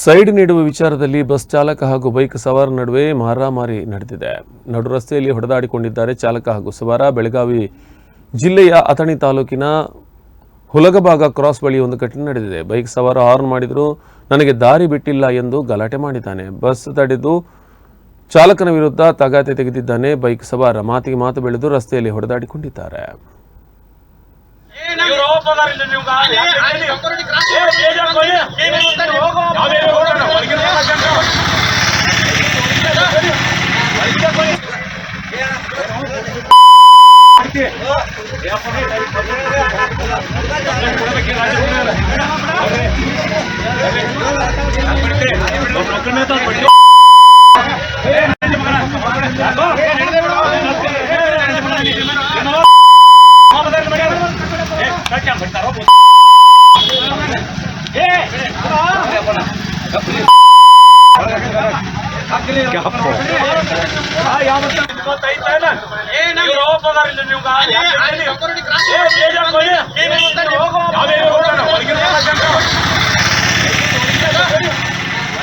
Side ನೀಡುವ ವಿಚಾರದಲ್ಲಿ bus ಚಾಲಕ ಹಾಗೂ ಬೈಕ್ ಸವಾರ ನಡುವೆ ಮಾರಾಮಾರಿ ನಡೆದಿದೆ. ನಡು ರಸ್ತೆಯಲ್ಲಿ ಹೊಡೆದಾಡಿಕೊಂಡಿದ್ದಾರೆ ಚಾಲಕ ಹಾಗೂ ಸವಾರ. ಬೆಳಗಾವಿ ಜಿಲ್ಲೆಯ ಅಥಣಿ ತಾಲೂಕಿನ ಹುಲಗಭಾಗ ಕ್ರಾಸ್ ಬಳಿ ಒಂದು ಘಟನೆ ನಡೆದಿದೆ. ಬೈಕ್ ಸವಾರ ಹಾರ್ನ್ ಮಾಡಿದರೂ ನನಗೆ ದಾರಿ ಬಿಟ್ಟಿಲ್ಲ ಎಂದು ಗಲಾಟೆ ಮಾಡಿದ್ದಾನೆ. ಬಸ್ ತಡೆದು ಚಾಲಕನ ವಿರುದ್ಧ ತಗಾದೆ ತೆಗೆದಿದ್ದಾನೆ. ಬೈಕ್ ಸವಾರ ಮಾತಿಗೆ ಮಾತು ಬೆಳೆದು ರಸ್ತೆಯಲ್ಲಿ ಹೊಡೆದಾಡಿಕೊಂಡಿದ್ದಾರೆ. क्या